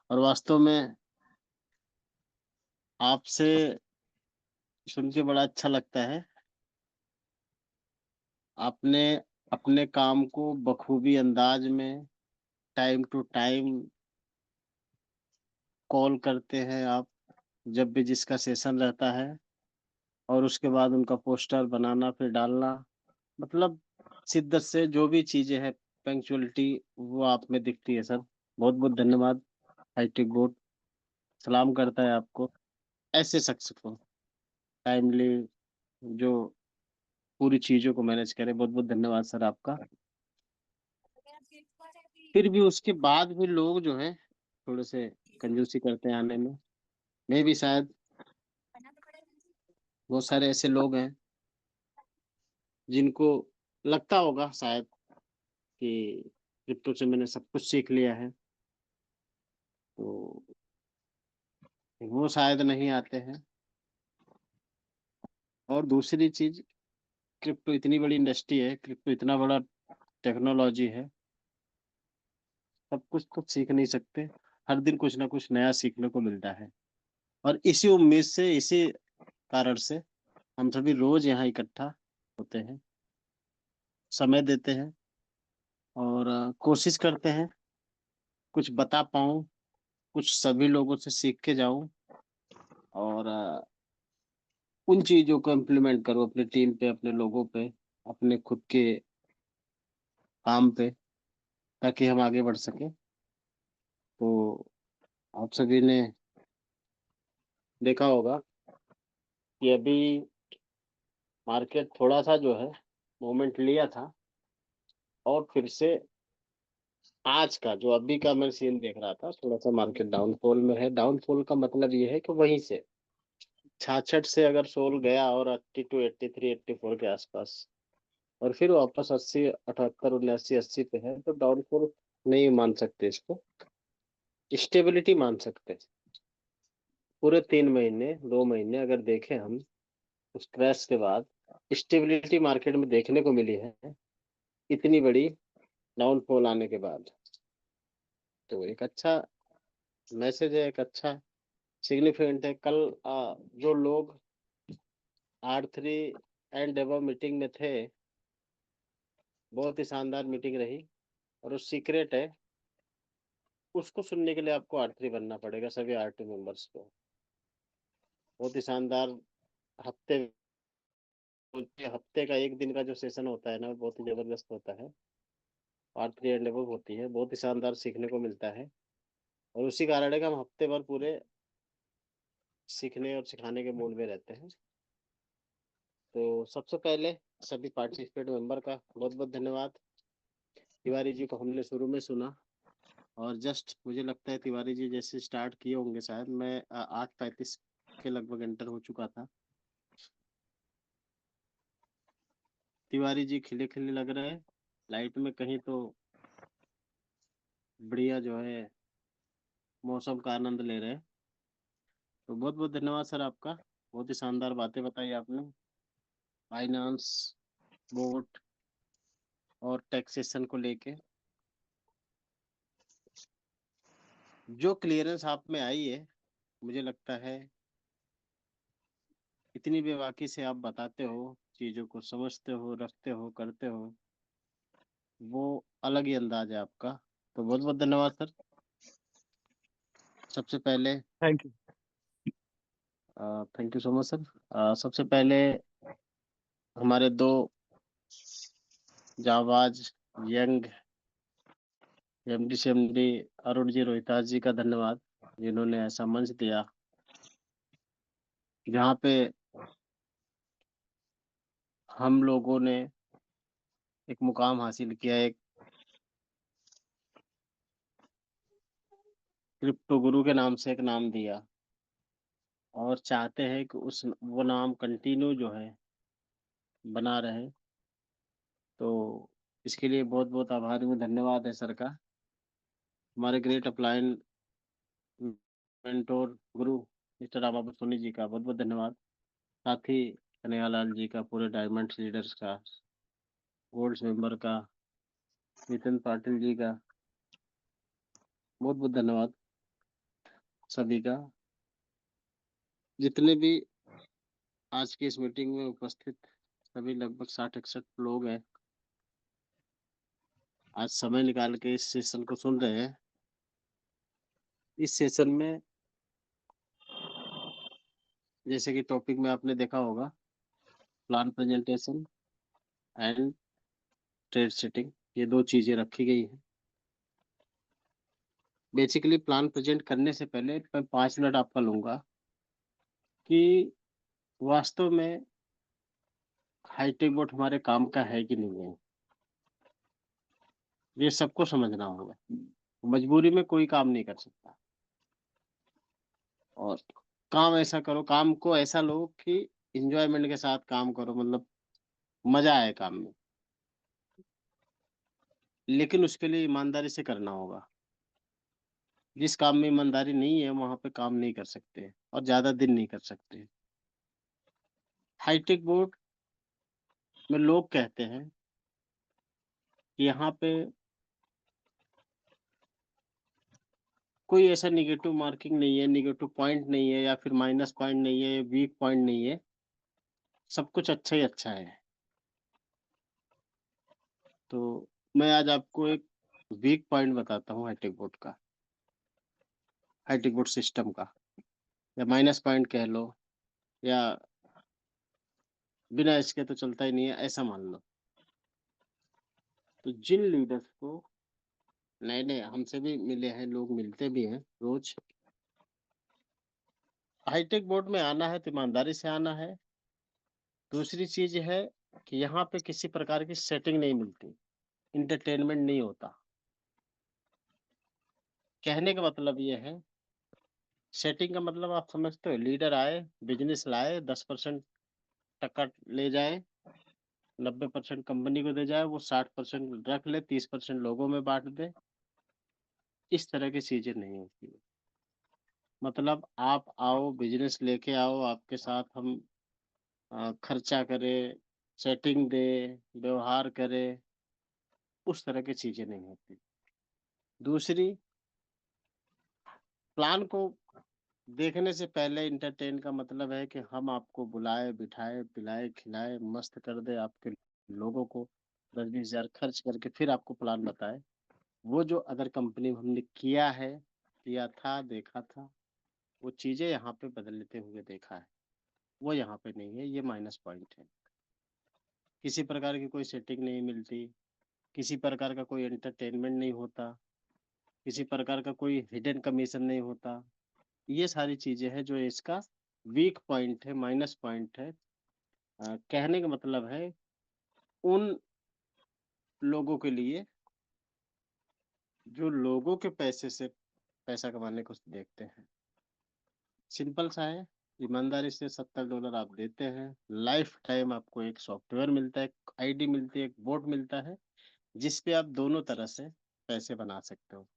और वास्तव में आपसे सुन के बड़ा अच्छा लगता है। आपने अपने काम को बखूबी अंदाज में टाइम टू टाइम कॉल करते हैं आप, जब भी जिसका सेशन रहता है, और उसके बाद उनका पोस्टर बनाना फिर डालना, मतलब शिद्दत से जो भी चीजें हैं, पंक्चुअलिटी वो आप में दिखती है सर। बहुत बहुत धन्यवाद। हाईटेक बोर्ड सलाम करता है आपको, ऐसे शख्स को, टाइमली, जो पूरी चीजों को मैनेज करे। बहुत बहुत धन्यवाद सर आपका। फिर भी उसके बाद भी लोग जो है थोड़े से कंजूसी करते हैं आने में। मैं भी शायद, बहुत सारे ऐसे लोग हैं जिनको लगता होगा शायद कि क्रिप्टो से मैंने सब कुछ सीख लिया है, तो वो शायद नहीं आते हैं। और दूसरी चीज, क्रिप्टो इतनी बड़ी इंडस्ट्री है, क्रिप्टो इतना बड़ा टेक्नोलॉजी है, सब कुछ तो सीख नहीं सकते। हर दिन कुछ ना कुछ नया सीखने को मिलता है, और इसी उम्मीद से, इसी कारण से हम सभी रोज यहाँ इकट्ठा होते हैं, समय देते हैं, और कोशिश करते हैं कुछ बता पाऊँ, कुछ सभी लोगों से सीख के जाऊं, और उन चीजों को इम्प्लीमेंट करूं अपनी टीम पे, अपने लोगों पे, अपने खुद के काम पे, ताकि हम आगे बढ़ सके। तो आप सभी ने देखा होगा कि अभी मार्केट थोड़ा सा जो है मोमेंट लिया था, और फिर से आज का जो अभी का मैं सीन देख रहा था, थोड़ा सा मार्केट डाउनफॉल में है। डाउनफॉल का मतलब ये है कि वहीं से 66 से अगर सोल गया और 82, 83, 84 के आसपास, और फिर वापस 80, 78, 79, 80 पे है, तो डाउनफॉल नहीं मान सकते इसको, स्टेबिलिटी मान सकते हैं। पूरे 3 महीने, 2 महीने अगर देखें हम उस क्रैश के बाद, स्टेबिलिटी मार्केट में देखने को मिली है इतनी बड़ी डाउनफॉल आने के बाद। तो एक अच्छा मैसेज है, एक अच्छा सिग्निफिकेंट है। कल जो लोग R3 एंड अबव मीटिंग में थे, बहुत ही शानदार मीटिंग रही, और वो सीक्रेट है, उसको सुनने के लिए आपको R3 बनना पड़ेगा, सभी R2 मेंबर्स को। बहुत ही शानदार। हफ्ते हफ्ते का एक दिन का जो सेशन होता है ना, वो बहुत ही जबरदस्त होता है। R3 एंड अबव होती है, बहुत ही शानदार सीखने को मिलता है, और उसी कारण है कि हम हफ्ते भर पूरे सीखने और सिखाने के मूड में रहते हैं। तो सबसे पहले सभी पार्टिसिपेट मेंबर का बहुत बहुत धन्यवाद। तिवारी जी को हमने शुरू में सुना, और जस्ट मुझे लगता है तिवारी जी जैसे स्टार्ट किए होंगे, शायद मैं 8:35 के लगभग एंटर हो चुका था। तिवारी जी खिले खिले लग रहे हैं लाइट में, कहीं तो बढ़िया जो है मौसम का आनंद ले रहे हैं। तो बहुत बहुत धन्यवाद सर आपका। बहुत ही शानदार बातें बताई आपने, फाइनेंस, बोर्ड और टैक्सेशन को लेके। जो क्लियरेंस आप में आई है, मुझे लगता है इतनी बेबाकी से आप बताते हो, चीजों को समझते हो, रखते हो, करते हो, वो अलग ही अंदाज है आपका। तो बहुत बहुत धन्यवाद सर। सबसे पहले thank you. Thank you so much sir. सबसे पहले हमारे दो जाबाज यंग एमडी से एमडी अरुण जी रोहितास जी का धन्यवाद, जिन्होंने ऐसा मंच दिया जहाँ पे हम लोगों ने एक मुकाम हासिल किया, एक क्रिप्टो गुरु के नाम से एक नाम दिया, और चाहते हैं कि उस वो नाम कंटिन्यू जो है बना रहे। तो इसके लिए बहुत बहुत आभारी हूँ, धन्यवाद है सर का। हमारे ग्रेट अपलाइन मेंटोर गुरु मिस्टर रामाबू सोनी जी का बहुत बहुत धन्यवाद। साथ ही कन्हैयालाल जी का, पूरे डायमंड लीडर्स का, गोल्ड्स मेंबर का, नितिन पाटिल जी का बहुत बहुत धन्यवाद। सभी का, जितने भी आज की इस मीटिंग में उपस्थित सभी लगभग 60-61 लोग हैं, आज समय निकाल के इस सेशन को सुन रहे हैं। इस सेशन में जैसे कि टॉपिक में आपने देखा होगा, plan presentation and trade setting, ये 2 चीजें रखी गई हैं। बेसिकली प्लान प्रेजेंट करने से पहले मैं 5 मिनट आपका लूंगा कि वास्तव में हाईटेक बोर्ड हमारे काम का है कि नहीं है, ये सबको समझना होगा। मजबूरी में कोई काम नहीं कर सकता, और काम ऐसा करो, काम को ऐसा लो कि इंजॉयमेंट के साथ काम करो, मतलब मजा आए काम में, लेकिन उसके लिए ईमानदारी से करना होगा। जिस काम में ईमानदारी नहीं है वहां पे काम नहीं कर सकते और ज्यादा दिन नहीं कर सकते। हाईटेक बोर्ड में लोग कहते हैं कि यहाँ पे कोई ऐसा निगेटिव मार्किंग नहीं है, निगेटिव पॉइंट नहीं है, या फिर माइनस पॉइंट नहीं है, वीक पॉइंट नहीं है, सब कुछ अच्छा ही अच्छा है। तो मैं आज आपको एक वीक पॉइंट बताता हूँ हाईटेक बोर्ड का, हाईटेक बोर्ड सिस्टम का, या माइनस पॉइंट कह लो, या बिना इसके तो चलता ही नहीं है ऐसा मान लो। तो जिन लीडर्स को नए नए हमसे भी मिले हैं, लोग मिलते भी हैं रोज, हाईटेक बोर्ड में आना है तो ईमानदारी से आना है। दूसरी चीज है कि यहाँ पे किसी प्रकार की सेटिंग नहीं मिलती, इंटरटेनमेंट नहीं होता। कहने का मतलब ये है, सेटिंग का मतलब आप समझते हो, लीडर आए, बिजनेस लाए, 10% टक्का ले जाए, 90% कंपनी को दे जाए, वो 60% रख ले, 30% लोगों में बांट दे। इस तरह की चीजें नहीं होती। मतलब आप आओ, बिजनेस लेके आओ, आपके साथ हम खर्चा करें, सेटिंग दे, व्यवहार करें, उस तरह की चीजें नहीं होती। दूसरी, प्लान को देखने से पहले इंटरटेन का मतलब है कि हम आपको बुलाए, बिठाए, पिलाए, खिलाए, मस्त कर दे आपके लोगों को, 10-20 हजार खर्च करके फिर आपको प्लान बताए। वो जो अदर कंपनी में हमने किया है, किया था, देखा था, वो चीजें यहाँ पे बदलते हुए देखा है, वो यहाँ पे नहीं है। ये माइनस पॉइंट है। किसी प्रकार की कोई सेटिंग नहीं मिलती, किसी प्रकार का कोई एंटरटेनमेंट नहीं होता, किसी प्रकार का कोई हिडन कमीशन नहीं होता। ये सारी चीजें हैं जो इसका वीक पॉइंट है, माइनस पॉइंट है। कहने का मतलब है उन लोगों के लिए जो लोगों के पैसे से पैसा कमाने को देखते हैं। सिंपल सा है, ईमानदारी से $70 आप देते हैं, लाइफ टाइम आपको एक सॉफ्टवेयर मिलता है, एक आईडी मिलती है, एक बोर्ड मिलता है, जिसपे आप दोनों तरह से पैसे बना सकते हो।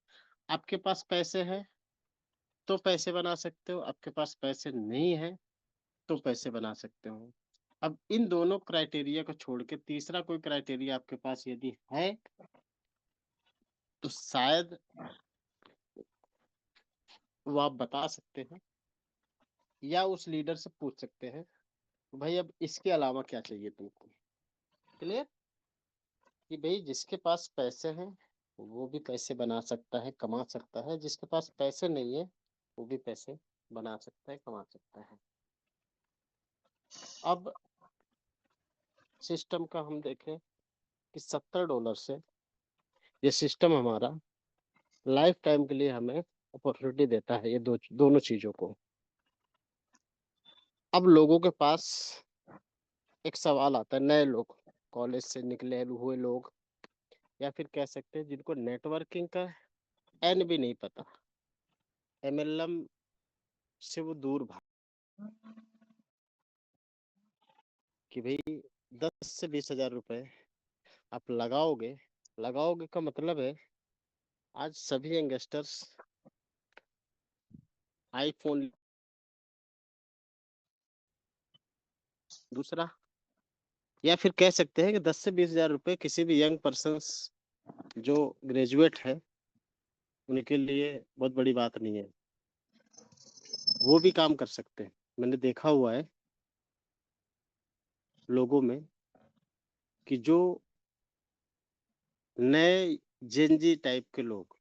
आपके पास पैसे हैं तो पैसे बना सकते हो, आपके पास पैसे नहीं है तो पैसे बना सकते हो। अब इन दोनों क्राइटेरिया को छोड़ के तीसरा कोई क्राइटेरिया आपके पास यदि है, तो शायद वो आप बता सकते हैं, या उस लीडर से पूछ सकते हैं, भाई अब इसके अलावा क्या चाहिए तुमको। क्लियर, कि भाई जिसके पास पैसे हैं वो भी पैसे बना सकता है, कमा सकता है, जिसके पास पैसे नहीं है वो भी पैसे बना सकता है, कमा सकता है। अब सिस्टम का हम देखें कि $70 से ये सिस्टम हमारा लाइफ टाइम के लिए हमें अपॉर्चुनिटी देता है, ये दोनों चीजों को। अब लोगों के पास एक सवाल आता है, नए लोग, कॉलेज से निकले हुए लोग, या फिर कह सकते हैं जिनको नेटवर्किंग का एन भी नहीं पता, एमएलएम से वो दूर भाग, कि भाई 10 से 20 हजार रुपए आप लगाओगे। लगाओगे का मतलब है, आज सभी यंगस्टर्स आईफोन, दूसरा, या फिर कह सकते हैं कि 10 से 20 हजार रुपए किसी भी यंग पर्सन्स जो ग्रेजुएट है उनके लिए बहुत बड़ी बात नहीं है। वो भी काम कर सकते हैं। मैंने देखा हुआ है लोगों में कि जो नए जेनजी टाइप के लोग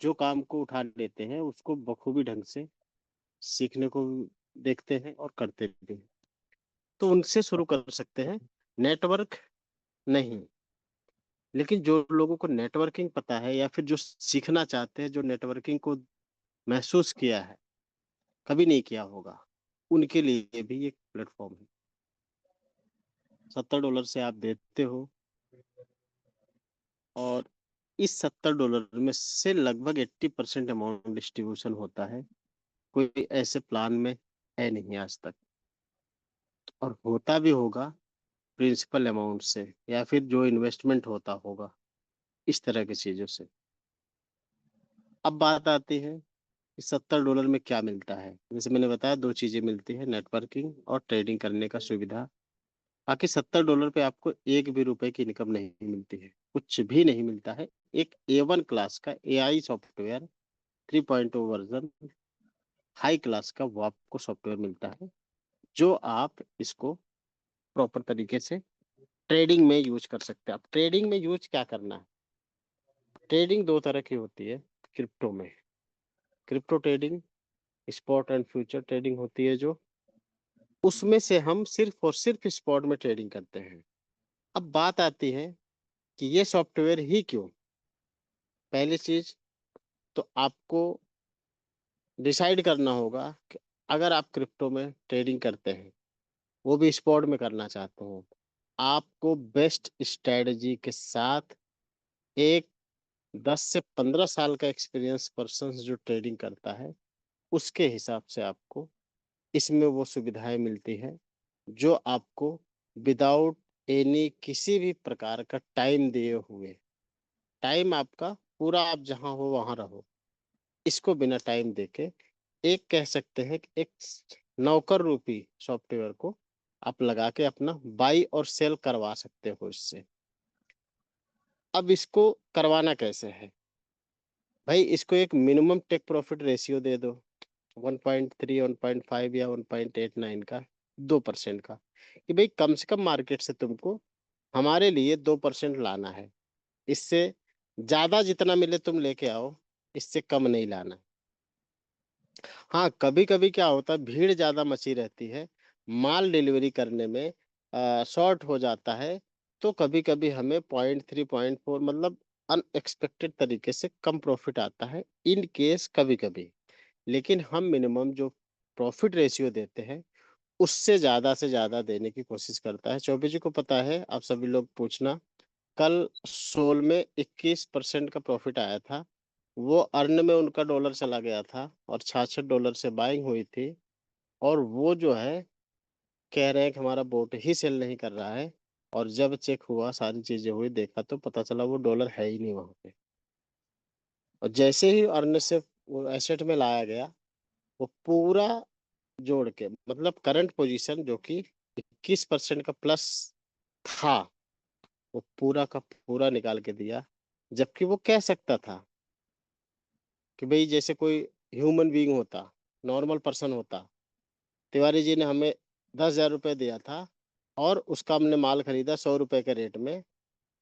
जो काम को उठा लेते हैं उसको बखूबी ढंग से सीखने को देखते हैं और करते भी हैं। तो उनसे शुरू कर सकते हैं। नेटवर्क नहीं, लेकिन जो लोगों को नेटवर्किंग पता है या फिर जो सीखना चाहते हैं, जो नेटवर्किंग को महसूस किया है, कभी नहीं किया होगा, उनके लिए भी एक प्लेटफॉर्म है। $70 से आप देते हो और इस $70 में से लगभग 80% अमाउंट डिस्ट्रीब्यूशन होता है। कोई ऐसे प्लान में है नहीं आज तक, और होता भी होगा प्रिंसिपल अमाउंट से या फिर जो इन्वेस्टमेंट होता होगा इस तरह की चीजों से। अब बात आती है कि $70 में क्या मिलता है। जैसे मैंने बताया, दो चीजें मिलती है, नेटवर्किंग और ट्रेडिंग करने का सुविधा। बाकी $70 पे आपको एक भी रुपए की इनकम नहीं मिलती है, कुछ भी नहीं मिलता है। एक A1 क्लास का AI software 3.0 version, high class का वो आपको सॉफ्टवेयर मिलता है, जो आप इसको प्रॉपर तरीके से ट्रेडिंग में यूज कर सकते हैं। अब ट्रेडिंग में यूज क्या करना है? ट्रेडिंग दो तरह की होती है क्रिप्टो में। Crypto trading spot and future trading होती है, जो उसमें से हम सिर्फ और सिर्फ स्पॉट में ट्रेडिंग करते हैं। अब बात आती है कि ये सॉफ्टवेयर ही क्यों। पहली चीज तो आपको डिसाइड करना होगा कि अगर आप क्रिप्टो में ट्रेडिंग करते हैं, वो भी स्पॉट में करना चाहते हो, आपको बेस्ट स्ट्रेटजी के साथ एक 10 से 15 साल का एक्सपीरियंस पर्सन जो ट्रेडिंग करता है उसके हिसाब से आपको इसमें वो सुविधाएं मिलती है, जो आपको विदाउट एनी किसी भी प्रकार का टाइम दिए हुए, टाइम आपका पूरा, आप जहां हो वहां रहो, इसको बिना टाइम देके, एक कह सकते हैं कि एक नौकर रूपी सॉफ्टवेयर को आप लगा के अपना बाई और सेल करवा सकते हो इससे। अब इसको करवाना कैसे है भाई? इसको एक मिनिमम टेक प्रॉफिट रेशियो दे दो, 1.3, 1.5 या 1.89 का, 2% का, कि भाई कम से कम मार्केट से तुमको हमारे लिए 2% लाना है। इससे ज्यादा जितना मिले तुम लेके आओ, इससे कम नहीं लाना। हाँ, कभी कभी क्या होता है, भीड़ ज्यादा मची रहती है, माल डिलीवरी करने में शॉर्ट हो जाता है, तो कभी कभी हमें 0.3, 0.4, मतलब अनएक्सपेक्टेड तरीके से कम प्रॉफिट आता है, इन केस कभी कभी। लेकिन हम मिनिमम जो प्रॉफिट रेशियो देते हैं उससे ज्यादा से ज्यादा देने की कोशिश करता है। चौबे जी को पता है, आप सभी लोग पूछना, कल सोल में 21% का प्रॉफिट आया था। वो अर्न में उनका डॉलर चला गया था और $66 से बाइंग हुई थी। और वो जो है, कह रहे हैं कि हमारा बोट ही सेल नहीं कर रहा है। और जब चेक हुआ, सारी चीजें हुई, देखा तो पता चला वो डॉलर है ही नहीं वहां पे। और जैसे ही अर्न से वो एसेट में लाया गया, वो पूरा जोड़ के, मतलब करंट पोजीशन जो कि 21% का प्लस था, वो पूरा का पूरा निकाल के दिया। जबकि वो कह सकता था कि भाई जैसे कोई ह्यूमन बीइंग होता, नॉर्मल पर्सन होता, तिवारी जी ने हमें 10,000 रुपये दिया था और उसका हमने माल खरीदा 100 रुपए के रेट में,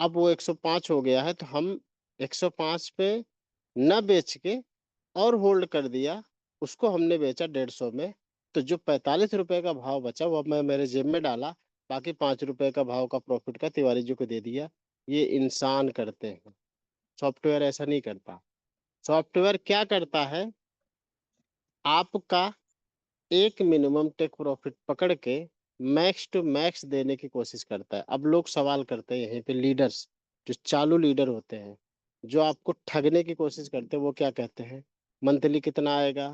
अब वो 105 हो गया है, तो हम 105 पे न बेच के और होल्ड कर दिया, उसको हमने बेचा 150 में। तो जो 45 रुपए का भाव बचा वो मैं मेरे जेब में डाला, बाकी 5 रुपए का भाव का प्रॉफिट का तिवारी जी को दे दिया। ये इंसान करते हैं, सॉफ्टवेयर ऐसा नहीं करता। सॉफ्टवेयर क्या करता है, आपका एक मिनिमम टेक प्रॉफिट पकड़ के मैक्स टू मैक्स देने की कोशिश करता है। अब लोग सवाल करते हैं यहीं पे, लीडर्स, जो चालू लीडर होते हैं, जो आपको ठगने की कोशिश करते हैं, वो क्या कहते हैं? मंथली कितना आएगा,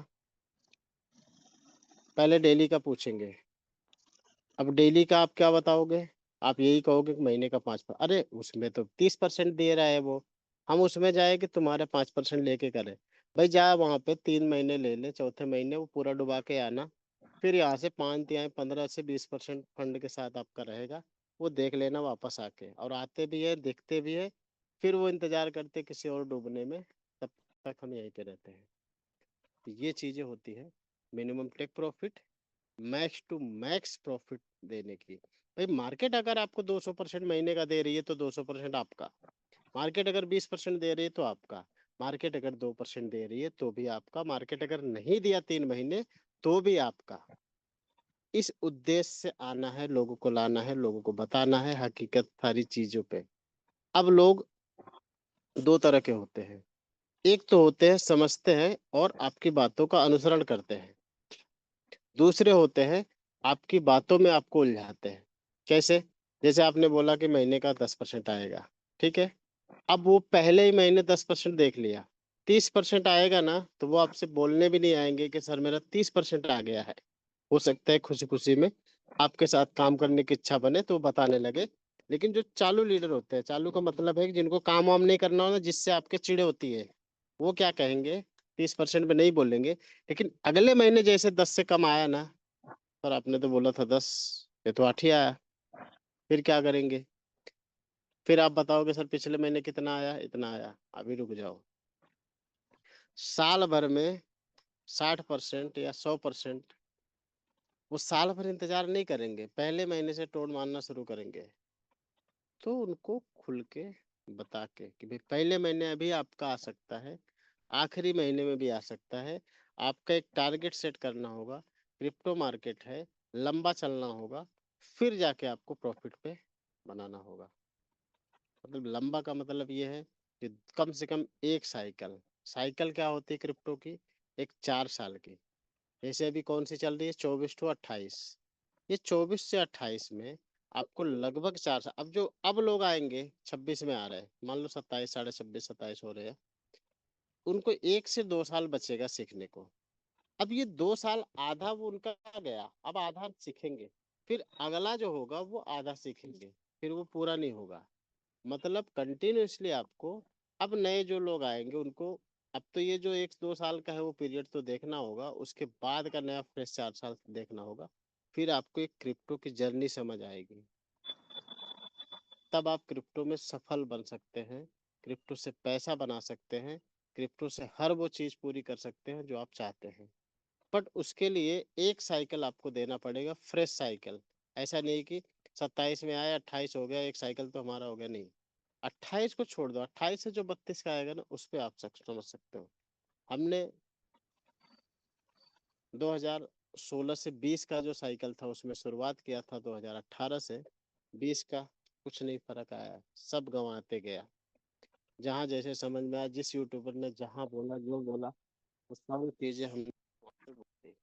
पहले डेली का पूछेंगे। अब डेली का आप क्या बताओगे? आप यही कहोगे कि महीने का 5%। अरे उसमें तो 30% दे रहा है वो, हम उसमें जाए कि तुम्हारे 5% लेके करें? भाई जा वहां पे 3 महीने ले ले, चौथे महीने वो पूरा डुबा के आना, फिर यहाँ से 5 तिहाई 15 से 20% फंड के साथ आपका रहेगा। वो देख लेना वापस आके, और आते भी है, देखते भी है, फिर वो इंतजार करते किसी और डूबने में। तब तक हम यहीं पे रहते हैं। तो ये चीजें होती है minimum take profit, max to max profit देने की। भाई मार्केट अगर आपको 200% महीने का दे रही है तो 200% आपका, मार्केट अगर 20% दे रही है तो आपका, मार्केट अगर 2% दे रही है तो भी आपका, मार्केट अगर नहीं दिया 3 महीने तो भी आपका। इस उद्देश्य से आना है, लोगों को लाना है, लोगों को बताना है हकीकत सारी चीजों पे। अब लोग दो तरह के होते हैं, एक तो होते हैं समझते हैं और आपकी बातों का अनुसरण करते हैं, दूसरे होते हैं आपकी बातों में आपको उलझाते हैं। कैसे? जैसे आपने बोला कि महीने का 10% आएगा, ठीक है। अब वो पहले ही महीने 10% देख लिया, 30% आएगा ना तो वो आपसे बोलने भी नहीं आएंगे कि सर मेरा 30% आ गया है। हो सकता है खुशी खुशी में आपके साथ काम करने की इच्छा बने तो वो बताने लगे। लेकिन जो चालू लीडर होते हैं, चालू का मतलब है कि जिनको काम वाम नहीं करना हो ना, जिससे आपके चिढ़ होती है, वो क्या कहेंगे, 30% में नहीं बोलेंगे। लेकिन अगले महीने जैसे 10 से कम आया ना, पर आपने तो बोला था 10, ये तो 8 ही आया, फिर क्या करेंगे? फिर आप बताओगे सर पिछले महीने कितना आया, इतना आया। अभी रुक जाओ, साल भर में 60% या 100%, वो साल भर इंतजार नहीं करेंगे, पहले महीने से टोन मारना शुरू करेंगे। तो उनको खुल के बता के कि भाई पहले महीने अभी आपका आ सकता है, आखिरी महीने में भी आ सकता है। आपका एक टारगेट सेट करना होगा, क्रिप्टो मार्केट है, लंबा चलना होगा, फिर जाके आपको प्रॉफिट पे बनाना होगा। मतलब लंबा का मतलब ये है कि कम से कम एक साइकिल, साइकिल क्या होती है क्रिप्टो की, एक 4 साल की। जैसे अभी कौन सी चल रही है, 24 to 28, ये 24 से 28 में आपको लगभग 4 साल। अब जो अब लोग आएंगे 26 में आ रहे हैं, मान लो 27, साढ़े 26, 27 हो रहे हैं, उनको 1 से 2 साल बचेगा सीखने को। अब ये 2 साल आधा वो उनका गया, अब आधा सीखेंगे, फिर अगला जो होगा वो आधा सीखेंगे, फिर वो पूरा नहीं होगा। मतलब कंटिन्यूअसली आपको, अब नए जो लोग आएंगे उनको, अब तो ये जो 1 2 साल का है वो पीरियड तो देखना होगा, उसके बाद का नया फ्रेश 4 साल देखना होगा। फिर आपको एक क्रिप्टो की जर्नी समझ आएगी, तब आप क्रिप्टो में सफल बन सकते हैं, क्रिप्टो से पैसा बना सकते हैं, क्रिप्टो से हर वो चीज पूरी कर सकते हैं जो आप चाहते हैं। बट उसके लिए एक साइकिल आपको देना पड़ेगा, फ्रेश साइकिल। ऐसा नहीं कि 27 में आया 28 हो गया, एक साइकिल तो हमारा हो गया, नहीं। 28 को छोड़ दो, 28 से जो 32 का आएगा ना उस पे आप समझ सकते हो। हमने 2016 से 20 का जो साइकिल था उसमें शुरुआत किया था, 2018 से 20 का कुछ नहीं फर्क आया, सब गंवाते गया। जहाँ जैसे समझ में आया, जिस यूट्यूबर ने जहाँ बोला जो बोला वो सब चीजें हमने बोली।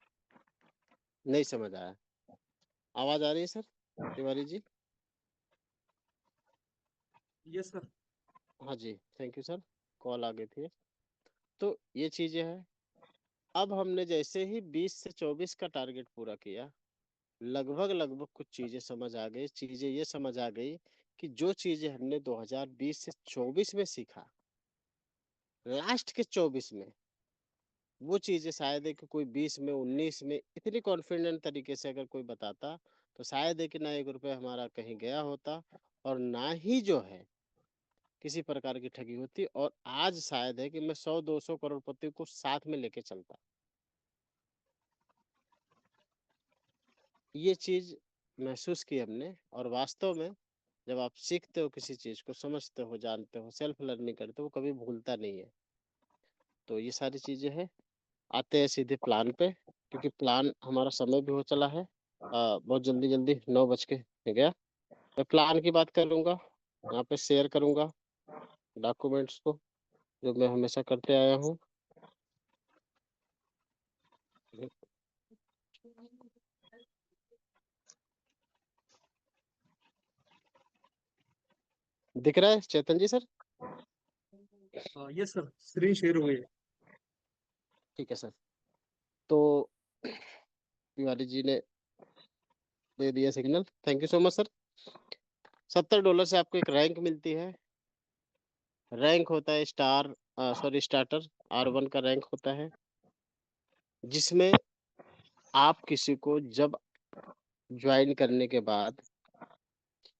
नहीं समझ आया। आवाज आ रही है sir Tiwari ji? Yes sir. हाँ जी, थैंक यू सर, कॉल आ गई थी। तो ये चीजें हैं। अब हमने जैसे ही 20 से 24 का टारगेट पूरा किया, लगभग लगभग कुछ चीजें समझ आ गई, चीजें ये समझ आ गई कि जो चीजें हमने 2020 से 24 में सीखा, लास्ट के 24 में वो चीजें शायद है कि कोई 20 में 19 में इतनी कॉन्फिडेंट तरीके से अगर कोई बताता, तो शायद है कि ना 1 रुपये हमारा कहीं गया होता, और ना ही जो है किसी प्रकार की ठगी होती, और आज शायद है कि मैं 100 200 करोड़पति को साथ में लेके चलता। ये चीज महसूस की हमने, और वास्तव में जब आप सीखते हो किसी चीज को, समझते हो, जानते हो, सेल्फ लर्निंग करते हो, वो कभी भूलता नहीं है। तो ये सारी चीजें हैं। आते हैं सीधे प्लान पे, क्योंकि प्लान हमारा समय भी हो चला है, बहुत जल्दी जल्दी 9 बज के गया। मैं प्लान की बात करूंगा, यहाँ पे शेयर करूंगा डॉक्यूमेंट्स को, जो मैं हमेशा करते आया हूँ। दिख रहा है Chetan ji sir? Yes sir, screen share हुई है। ठीक है सर। तो तिवारी जी ने दे दिया signal, thank you so much sir. $70 से आपको एक रैंक मिलती है। रैंक होता है स्टार, सॉरी स्टार्टर, R1 का रैंक होता है, जिसमें आप किसी को जब ज्वाइन करने के बाद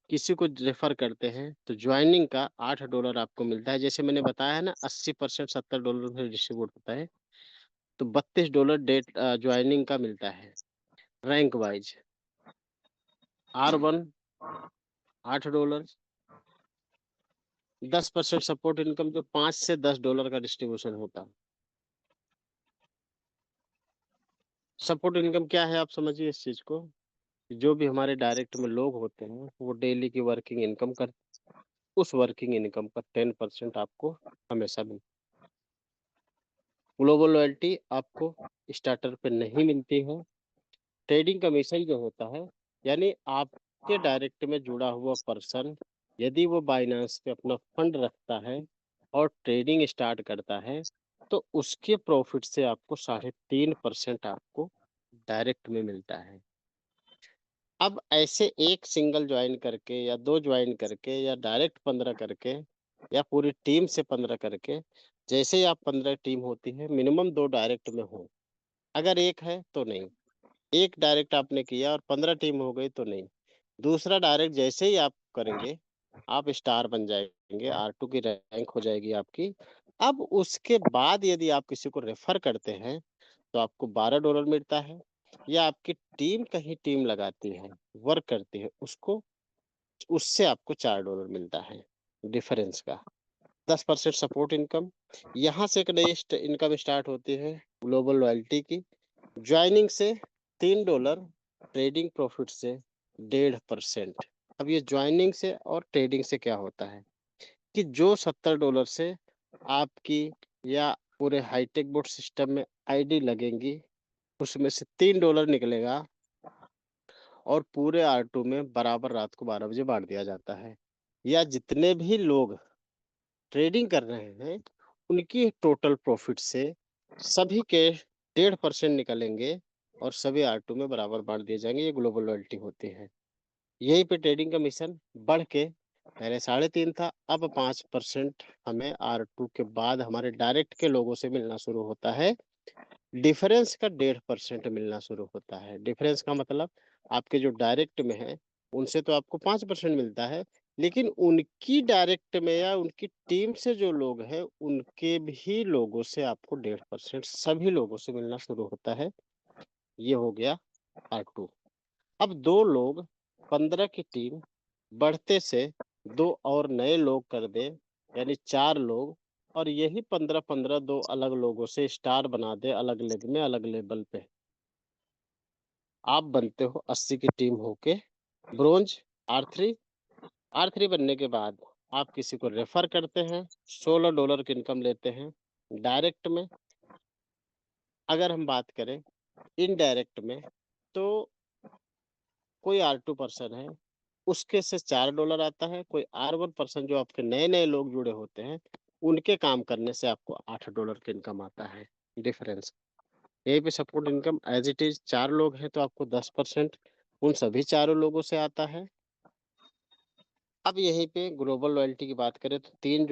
किसी को रेफर करते हैं तो ज्वाइनिंग का $8 आपको मिलता है। जैसे मैंने बताया है ना, 80% $70 में डिस्ट्रीब्यूट होता है, तो $32 डेट ज्वाइनिंग का मिलता है। Rank wise R1 $8, 10% support income जो $5 से $10 का डिस्ट्रीब्यूशन होता है। सपोर्ट इनकम क्या है, आप समझिए इस चीज को। जो भी हमारे डायरेक्ट में लोग होते हैं वो डेली की वर्किंग इनकम कर, उस वर्किंग इनकम का 10% आपको हमेशा मिलता है। ग्लोबल लॉयल्टी आपको स्टार्टर पे नहीं मिलती है। ट्रेडिंग कमीशन जो होता है, यानी आपके डायरेक्ट में जुड़ा हुआ पर्सन यदि वो बाइनांस पे अपना फंड रखता है और ट्रेडिंग स्टार्ट करता है, तो उसके प्रॉफिट से आपको 3.5% आपको डायरेक्ट में मिलता है। अब ऐसे एक सिंगल ज्वाइन करके या दो ज्वाइन करके या डायरेक्ट 15 करके या पूरी टीम से 15 करके, जैसे ही आप 15 टीम होती है मिनिमम 2 डायरेक्ट में हो, अगर एक है तो नहीं। एक डायरेक्ट आपने किया और 15 टीम हो गई तो नहीं। दूसरा डायरेक्ट जैसे ही आप करेंगे, आप स्टार बन जाएंगे, R2 की रैंक हो जाएगी आपकी। अब उसके बाद यदि आप किसी को रेफर करते हैं तो आपको $12 मिलता है, या आपकी टीम कहीं टीम लगाती है, वर्क करती है, उसको उससे आपको $4 मिलता है डिफरेंस का। 10% सपोर्ट इनकम, यहाँ से एक नई इनकम स्टार्ट होती है ग्लोबल लॉयल्टी की। ज्वाइनिंग से $3, ट्रेडिंग प्रॉफिट से 1.5%। अब ये ज्वाइनिंग से और ट्रेडिंग से क्या होता है कि जो $70 से आपकी या पूरे हाईटेक बोर्ड सिस्टम में आईडी लगेंगी, उसमें से $3 निकलेगा और पूरे R2 में बराबर रात को 12 बजे बांट दिया जाता है। या जितने भी लोग ट्रेडिंग कर रहे हैं उनकी टोटल प्रॉफिट से सभी के 1.5% निकलेंगे और सभी R2 में बराबर बांट दिए जाएंगे। ये ग्लोबल लॉयल्टी होती है। यहीं पे ट्रेडिंग कमीशन बढ़ के पहले 3.5 था, अब 5% हमें R2 के बाद हमारे डायरेक्ट के लोगों से मिलना शुरू होता है। डिफरेंस का 1.5% मिलना शुरू होता है। डिफरेंस का मतलब आपके जो डायरेक्ट में है उनसे तो आपको 5% मिलता है, लेकिन उनकी डायरेक्ट में या उनकी टीम से जो लोग हैं उनके भी लोगों से आपको 1.5% सभी लोगों से मिलना शुरू होता है। ये हो गया R2। अब दो लोग 15 की टीम बढ़ते से दो और नए लोग कर दे, यानी 4 लोग, और यही 15-15 दो अलग लोगों से स्टार बना दे, अलग लेग में अलग लेवल पे, आप बनते हो 80 की टीम होके ब्रोंज R3। R3 बनने के बाद आप किसी को रेफर करते हैं, $16 की इनकम लेते हैं डायरेक्ट में। अगर हम बात करें इनडायरेक्ट में, तो कोई R2 पर्सन है उसके से $4 आता है, कोई R1 पर्सन जो आपके नए नए लोग जुड़े होते हैं उनके काम करने से आपको $8 की इनकम आता है डिफरेंस। यहीं पे support income as it is, 4 लोग हैं तो आपको 10% उन सभी चारों लोगों से आता है। अब यहीं पे ग्लोबल लॉयल्टी की बात करें तो $3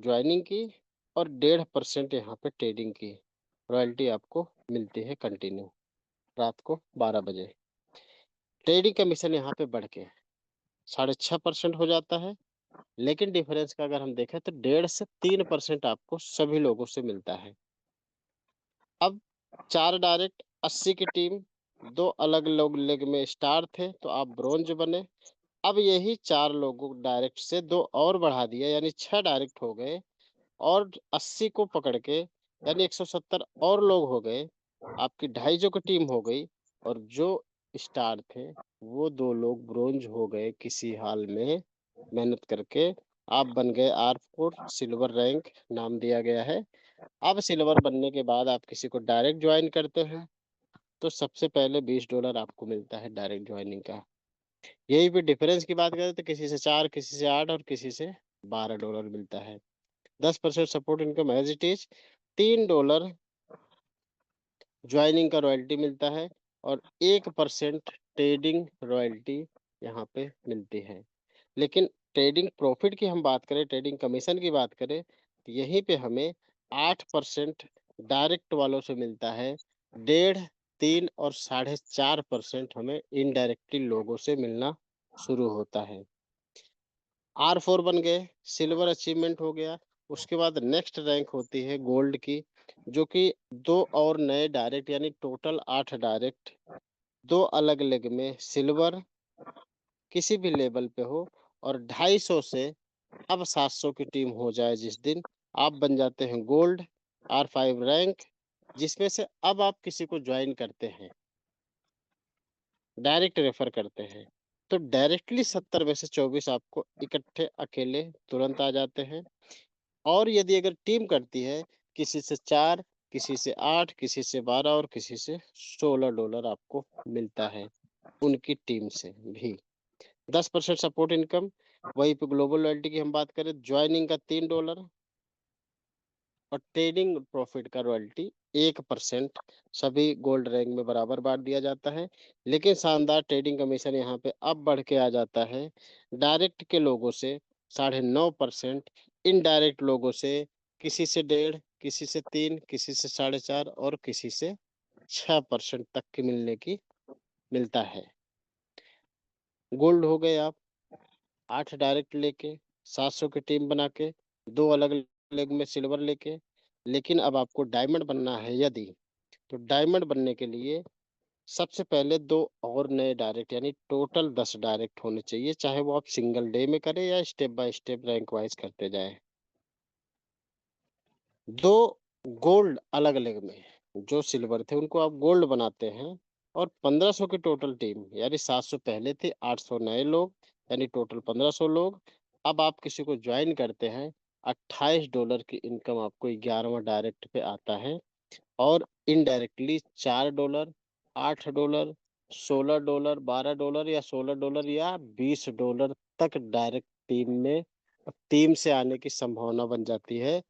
ज्वाइनिंग की और 1.5% यहाँ पे ट्रेडिंग की रॉयल्टी आपको मिलती है कंटिन्यू रात को 12 बजे। ट्रेडिंग कमीशन यहाँ पे बढ़ के 6.5% हो जाता है, लेकिन डिफरेंस का अगर हम देखें तो 1.5 से 3% आपको सभी लोगों से मिलता है। अब 4 डायरेक्ट 80 की टीम, दो अलग लोग लेग में स्टार थे तो आप ब्रोंज बने। अब यही 4 लोगों डायरेक्ट से दो और बढ़ा दिया, यानी 6 डायरेक्ट हो गए, और 80 को पकड़ के यानी 170 और लोग हो गए। आपकी 250 की टीम हो गई, और जो स्टार थे वो दो लोग ब्रोंज हो गए किसी हाल में मेहनत करके। आप बन गए R4, सिल्वर रैंक नाम दिया गया है। अब सिल्वर बनने के बाद आप किसी को डायरेक्ट ज्वाइन करते हैं तो सबसे पहले $20 आपको मिलता है डायरेक्ट ज्वाइनिंग का। यही पे डिफरेंस की बात करें तो किसी से 4, किसी से 8 और किसी से $12 मिलता है। 10% support income as it is, $3 joining का रॉयल्टी मिलता है, और 1% ट्रेडिंग रॉयल्टी यहाँ पे मिलती है। लेकिन ट्रेडिंग प्रॉफिट की हम बात करें, ट्रेडिंग कमीशन की बात करें, तो यहीं पे हमें 8% डायरेक्ट वालों से मिलता है, 1.5, 3 और 4.5% हमें इनडायरेक्टली लोगों से मिलना शुरू होता है। R4 बन गए, सिल्वर अचीवमेंट हो गया। उसके बाद नेक्स्ट रैंक होती है गोल्ड की, जो कि 2 और नए डायरेक्ट यानी टोटल 8 डायरेक्ट 2 अलग लेग में सिल्वर किसी भी लेवल पे हो, और 250 से अब 700 की टीम हो जाए जिस दिन, आप बन जाते हैं गोल्ड R5 रैंक, जिसमें से अब आप किसी को ज्वाइन करते हैं, डायरेक्ट रेफर करते हैं, तो डायरेक्टली 70 में से 24 आपको इकट्ठे अकेले तुरंत आ जाते हैं। और यदि अगर टीम करती है, किसी से 4, किसी से 8, किसी से 12 और किसी से $16 आपको मिलता है उनकी टीम से भी। 10% सपोर्ट इनकम। वहीं पे ग्लोबल लॉयल्टी की हम बात करें, ज्वाइनिंग का $3 और ट्रेडिंग प्रॉफिट का रॉयल्टी 1% सभी गोल्ड रैंक में बराबर बांट दिया जाता है। लेकिन शानदार ट्रेडिंग कमीशन यहाँ पे अब बढ़ के आ जाता है, डायरेक्ट के लोगों से 9.5%, इनडायरेक्ट लोगों से किसी से 1.5, किसी से 3, किसी से 4.5 और किसी से 6% तक की मिलता है। गोल्ड हो गए आप 8 डायरेक्ट लेके 700 की टीम बना के 2 अलग लेग में सिल्वर लेके। लेकिन अब आपको डायमंड बनना है यदि, तो डायमंड बनने के लिए सबसे पहले 2 और नए डायरेक्ट यानी टोटल 10 डायरेक्ट होने चाहिए, चाहे वो आप सिंगल डे में करें या step by step rank wise करते जाएं। 2 गोल्ड अलग लेग में जो सिल्वर थे उनको आप गोल्ड बनाते हैं, और 1500 की टोटल टीम यानी 700 पहले थे, 800 नए लोग यानी टोटल 1500 लोग। अब आप किसी को ज्वाइन करते हैं, $28 की इनकम आपको 11वां डायरेक्ट पे आता है, और इनडायरेक्टली $4, $8, $16, $12 या $16 या $20 तक डायरेक्ट टीम से आने की संभावना बन जाती है,